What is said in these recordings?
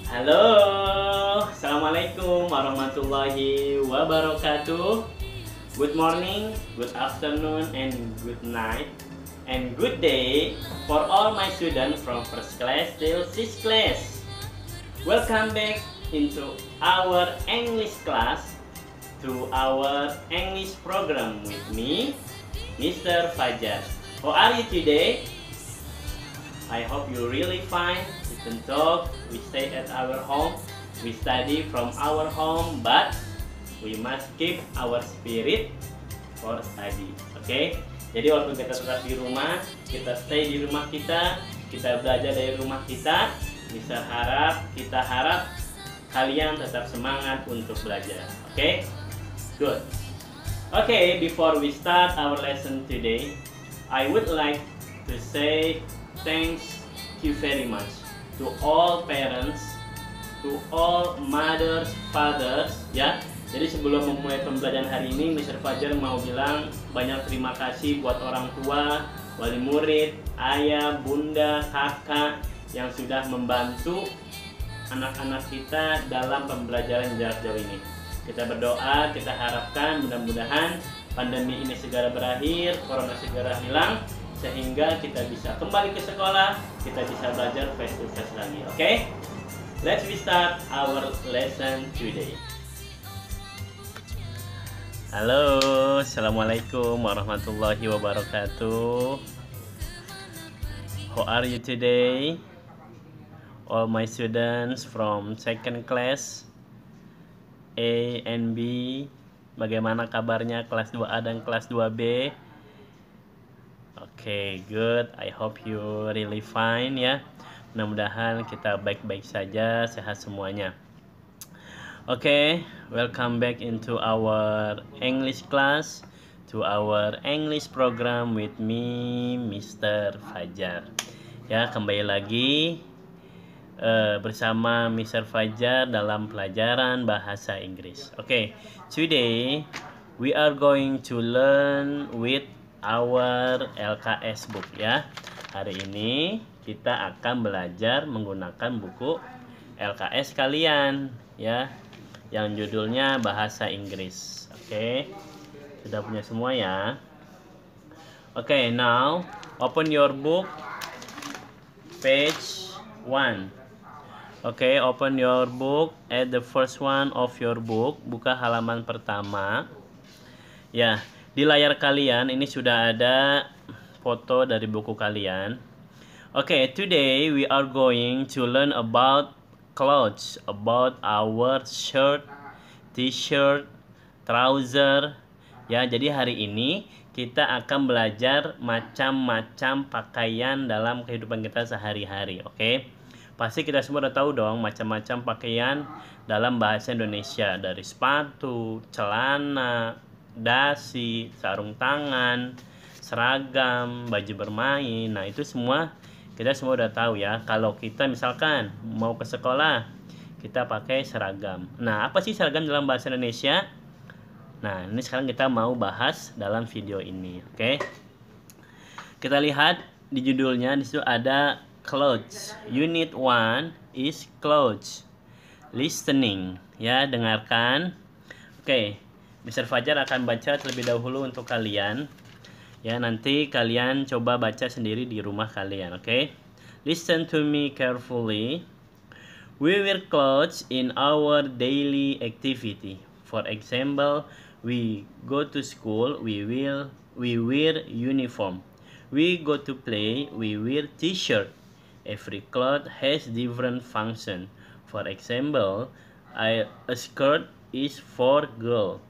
Halo, Assalamualaikum warahmatullahi wabarakatuh. Good morning, good afternoon, and good night, and good day for all my students from first class till sixth class. Welcome back into our English class, to our English program with me, Mr. Fajar. How are you today? I hope you're really fine. We can talk, we stay at our home, we study from our home, but we must keep our spirit for study. Okay? Jadi waktu kita tetap di rumah, kita stay di rumah kita belajar dari rumah kita. Kita harap kalian tetap semangat untuk belajar. Okay? Good. Okay, before we start our lesson today, I would like to say thank you very much to all parents, to all mothers, fathers, ya. Jadi sebelum memulai pembelajaran hari ini, Mr. Fajar mau bilang banyak terima kasih buat orang tua, wali murid, ayah, bunda, kakak yang sudah membantu anak-anak kita dalam pembelajaran jarak jauh ini. Kita berdoa, kita harapkan mudah-mudahan pandemi ini segera berakhir, corona segera hilang, sehingga kita bisa kembali ke sekolah, kita bisa belajar face to face lagi. Okay? Let's start our lesson today. Halo, Assalamualaikum warahmatullahi wabarakatuh. How are you today? All my students from second class A and B, bagaimana kabarnya kelas 2A dan kelas 2B? Okay, good. I hope you really fine ya. Mudah-mudahan kita baik-baik saja, sehat semuanya. Okay, welcome back into our English class, to our English program with me, Mr. Fajar. Ya, kembali lagi bersama Mr. Fajar dalam pelajaran bahasa Inggris. Okay, today we are going to learn with our LKS book ya. Hari ini kita akan belajar menggunakan buku LKS kalian ya, yang judulnya bahasa Inggris. Oke, sudah punya semua ya. Oke, now open your book page 1. Oke, open your book at the first one of your book. Buka halaman pertama. Ya, di layar kalian ini sudah ada foto dari buku kalian. Oke, today we are going to learn about clothes, about our shirt, t-shirt, trouser. Ya, jadi hari ini kita akan belajar macam-macam pakaian dalam kehidupan kita sehari-hari. Oke, pasti kita semua udah tahu dong macam-macam pakaian dalam bahasa Indonesia, dari sepatu, celana, dasi, sarung tangan, seragam, baju bermain. Nah, itu semua kita semua udah tahu ya. Kalau kita misalkan mau ke sekolah, kita pakai seragam. Nah, apa sih seragam dalam bahasa Indonesia? Nah, ini sekarang kita mau bahas dalam video ini. Oke. Kita lihat di judulnya, di situ ada clothes. Unit 1 is clothes. Listening, ya, dengarkan. Oke. Mr. Fajar akan baca terlebih dahulu untuk kalian. Ya, nanti kalian coba baca sendiri di rumah kalian, oke? Listen to me carefully. We wear clothes in our daily activity. For example, we go to school, we wear uniform. We go to play, we wear t-shirt. Every cloth has different function. For example, a skirt is for girl.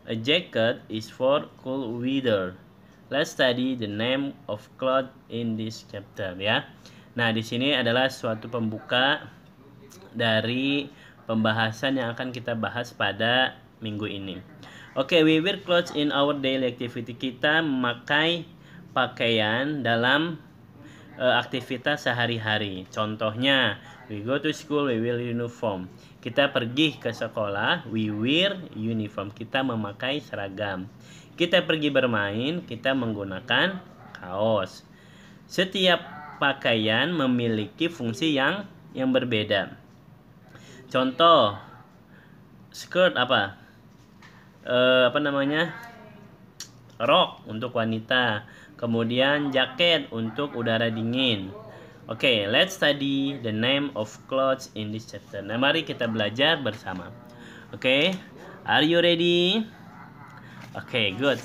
A jacket is for cool weather. Let's study the name of cloth in this chapter ya. Nah, di sini adalah suatu pembuka dari pembahasan yang akan kita bahas pada minggu ini. Oke, we wear clothes in our daily activity. Kita memakai pakaian dalam aktivitas sehari-hari. Contohnya, we go to school, we wear uniform. Kita pergi ke sekolah, we wear uniform. Kita memakai seragam. Kita pergi bermain, kita menggunakan kaos. Setiap pakaian memiliki fungsi yang berbeda. Contoh skirt apa? Apa namanya? Rok untuk wanita. Kemudian jaket untuk udara dingin. Oke, let's study the name of clothes in this chapter. Nah, mari kita belajar bersama. Oke, are you ready? Oke, good.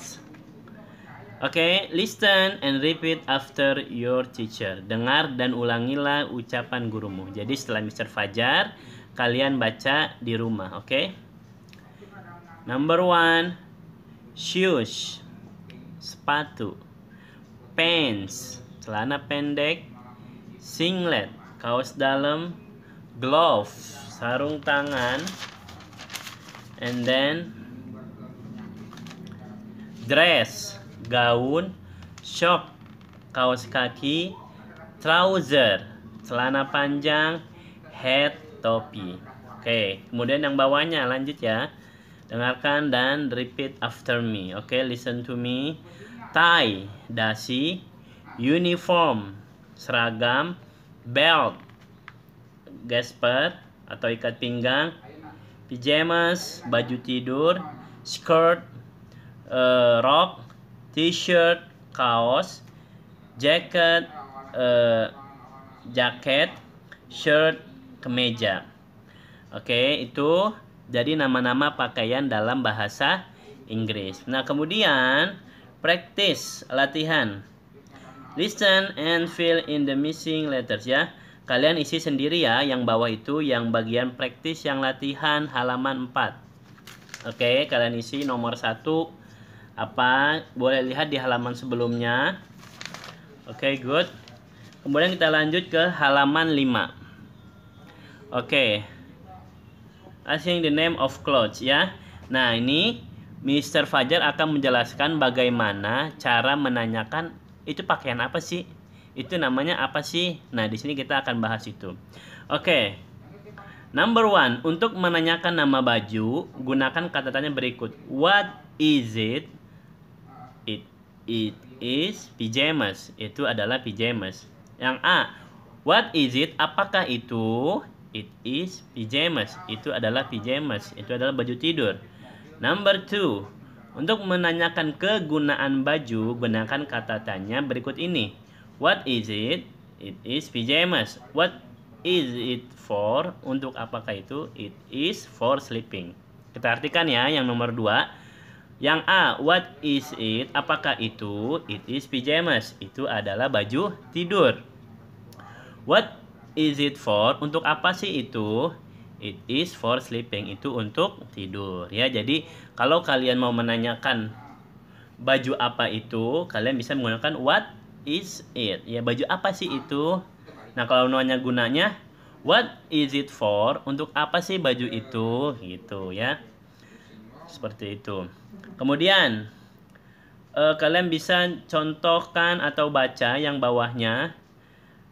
Oke, listen and repeat after your teacher. Dengar dan ulangilah ucapan gurumu. Jadi setelah Mr. Fajar, kalian baca di rumah, oke? Number 1, shoes, sepatu. Pants, celana pendek. Singlet, kaos dalam. Gloves, sarung tangan. And then dress, gaun. Short, kaos kaki. Trouser, celana panjang. Hat, topi. Oke, kemudian yang bawahnya lanjut ya. Dengarkan dan repeat after me. Oke, listen to me. Tie, dasi. Uniform, seragam. Belt, gasper atau ikat pinggang. Pajamas, baju tidur. Skirt, rok. T-shirt, kaos. Jacket, jaket. Shirt, kemeja. Oke, itu jadi nama-nama pakaian dalam bahasa Inggris. Nah, kemudian practice, latihan. Listen and fill in the missing letters ya. Kalian isi sendiri ya, yang bawah itu yang bagian practice yang latihan halaman 4. Oke, kalian isi nomor 1 apa? Boleh lihat di halaman sebelumnya. Oke, good. Kemudian kita lanjut ke halaman 5. Oke. Asking the name of clothes ya. Nah, ini Mr. Fajar akan menjelaskan bagaimana cara menanyakan itu pakaian apa sih? Itu namanya apa sih? Nah, di sini kita akan bahas itu. Oke. Number 1, untuk menanyakan nama baju, gunakan kata tanya berikut. What is it? It is pajamas. Itu adalah pajamas. Yang A, what is it? Apakah itu? It is pajamas. Itu adalah pajamas. Itu adalah baju tidur. Number 2, untuk menanyakan kegunaan baju, gunakan kata tanya berikut ini. What is it? It is pajamas. What is it for? Untuk apakah itu? It is for sleeping. Kita artikan ya, yang nomor 2. Yang A, what is it? Apakah itu? It is pajamas. Itu adalah baju tidur. What is it for? Untuk apa sih itu? It is for sleeping. Itu untuk tidur ya. Jadi kalau kalian mau menanyakan baju apa itu, kalian bisa menggunakan what is it. Ya, baju apa sih itu? Nah, kalau nanya gunanya, what is it for? Untuk apa sih baju itu? Gitu ya. Seperti itu. Kemudian kalian bisa contohkan atau baca yang bawahnya.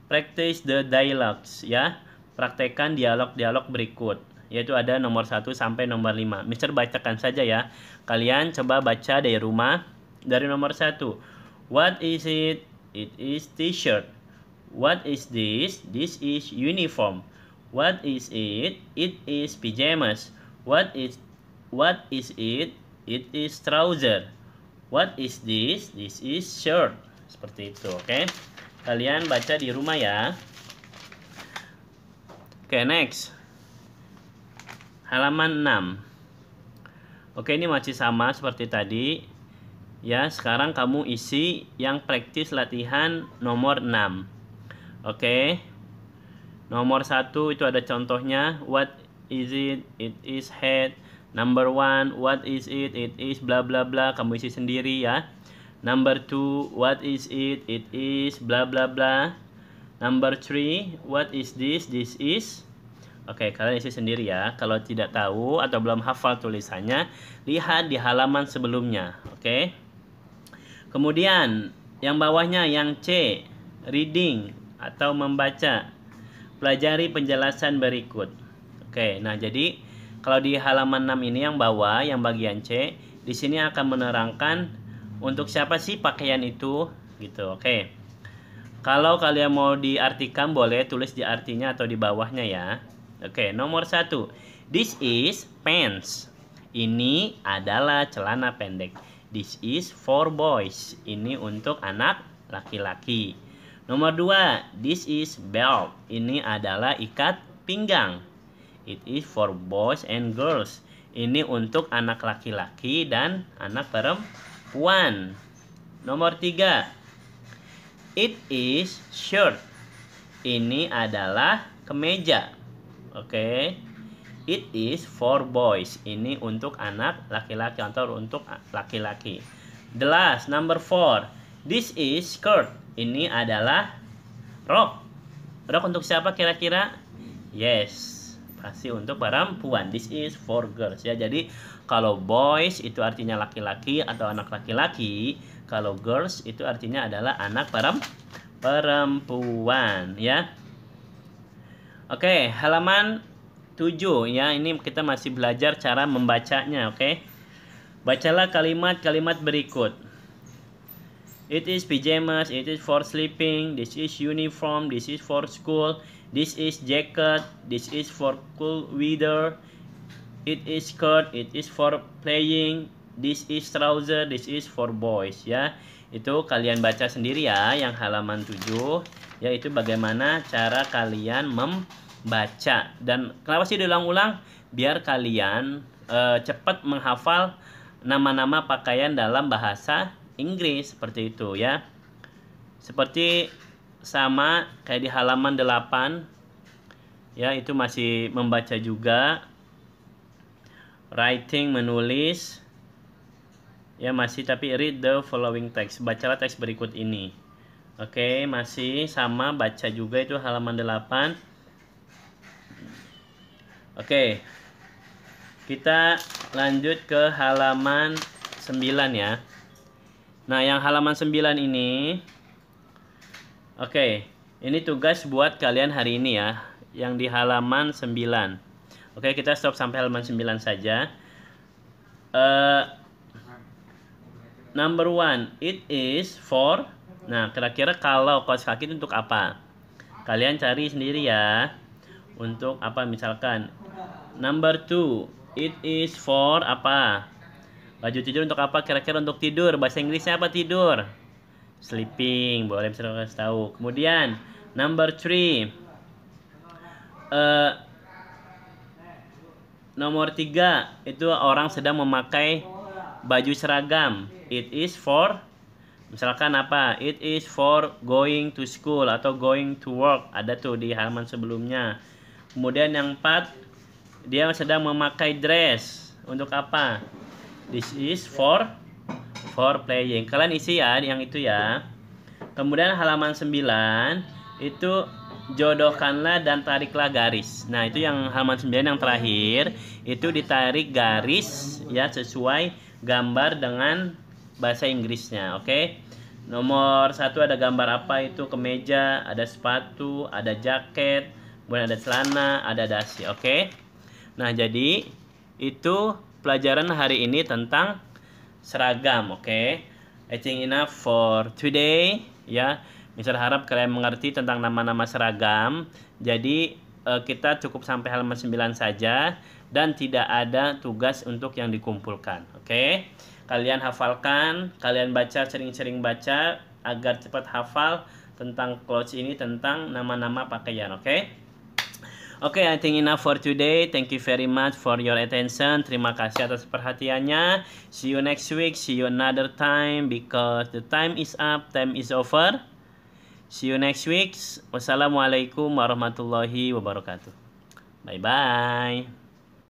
Practice the dialogues ya. Praktekkan dialog-dialog berikut. Yaitu ada nomor 1 sampai nomor 5. Mister bacakan saja ya. Kalian coba baca dari rumah. Dari nomor 1. What is it? It is t-shirt. What is this? This is uniform. What is it? It is pajamas. What is it? It is trouser. What is this? This is shirt. Seperti itu, oke? Kalian baca di rumah ya. Oke, next. Halaman 6. Oke, ini masih sama seperti tadi. Ya, sekarang kamu isi yang praktis latihan nomor 6. Oke. Nomor 1 itu ada contohnya. What is it? It is hat. Number 1, what is it? It is bla bla bla. Kamu isi sendiri ya. Number 2, what is it? It is bla bla bla. Number 3, what is this? This is. Oke, kalian isi sendiri ya. Kalau tidak tahu atau belum hafal tulisannya, lihat di halaman sebelumnya. Oke. Kemudian, yang bawahnya yang C, reading atau membaca. Pelajari penjelasan berikut. Oke, nah jadi kalau di halaman 6 ini yang bawah, yang bagian C, di sini akan menerangkan untuk siapa sih pakaian itu, gitu. Oke. Kalau kalian mau diartikan boleh tulis di artinya atau di bawahnya ya. Oke, nomor 1. This is pants. Ini adalah celana pendek. This is for boys. Ini untuk anak laki-laki. Nomor 2. This is belt. Ini adalah ikat pinggang. It is for boys and girls. Ini untuk anak laki-laki dan anak perempuan. Nomor 3. It is shirt. Ini adalah kemeja. Oke. It is for boys. Ini untuk anak laki-laki atau untuk laki-laki. The last, number 4. This is skirt. Ini adalah rok. Rok untuk siapa kira-kira? Yes, pasti untuk perempuan. This is for girls ya. Jadi kalau boys itu artinya laki-laki atau anak laki-laki. Kalau girls itu artinya adalah anak perempuan ya. Oke, halaman 7 ya. Ini kita masih belajar cara membacanya, oke. Bacalah kalimat-kalimat berikut. It is pajamas, it is for sleeping, this is uniform, this is for school, this is jacket, this is for cool weather, it is skirt, it is for playing, this is trouser, this is for boys ya. Itu kalian baca sendiri ya yang halaman 7, yaitu bagaimana cara kalian membaca. Dan kenapa sih diulang-ulang? Biar kalian cepat menghafal nama-nama pakaian dalam bahasa Inggris seperti itu ya. Seperti sama kayak di halaman 8 ya, itu masih membaca juga. Writing, menulis ya masih, tapi read the following text. Bacalah teks berikut ini. Oke, masih sama baca juga itu halaman 8. Oke. Kita lanjut ke halaman 9 ya. Nah, yang halaman 9 ini, oke, ini tugas buat kalian hari ini ya, yang di halaman 9. Oke, kita stop sampai halaman 9 saja. Number 1, it is for. Nah, kira-kira kalau kaos kaki itu untuk apa? Kalian cari sendiri ya. Untuk apa misalkan. Number 2, it is for apa? Baju tidur untuk apa? Kira-kira untuk tidur. Bahasa Inggrisnya apa tidur? Sleeping. Boleh bisa kasih tahu. Kemudian number 3. Nomor 3 itu orang sedang memakai baju seragam. It is for, misalkan apa? It is for going to school atau going to work. Ada tuh di halaman sebelumnya. Kemudian yang 4, dia sedang memakai dress. Untuk apa? This is for playing. Kalian isi ya yang itu ya. Kemudian halaman 9 itu jodohkanlah dan tariklah garis. Nah, itu yang halaman 9 yang terakhir, itu ditarik garis ya sesuai gambar dengan bahasa Inggrisnya, oke? Nomor 1 ada gambar apa? Itu kemeja, ada sepatu, ada jaket, kemudian ada celana, ada dasi, oke? Nah, jadi itu pelajaran hari ini tentang seragam, oke? I think enough for today ya. Misal harap kalian mengerti tentang nama-nama seragam. Jadi kita cukup sampai halaman 9 saja dan tidak ada tugas untuk yang dikumpulkan, oke? Kalian hafalkan, kalian baca, sering-sering baca agar cepat hafal tentang clothes ini, tentang nama-nama pakaian, oke? Oke, I think enough for today. Thank you very much for your attention. Terima kasih atas perhatiannya. See you next week. See you another time because the time is up. Time is over. See you next week. Wassalamualaikum warahmatullahi wabarakatuh. Bye-bye.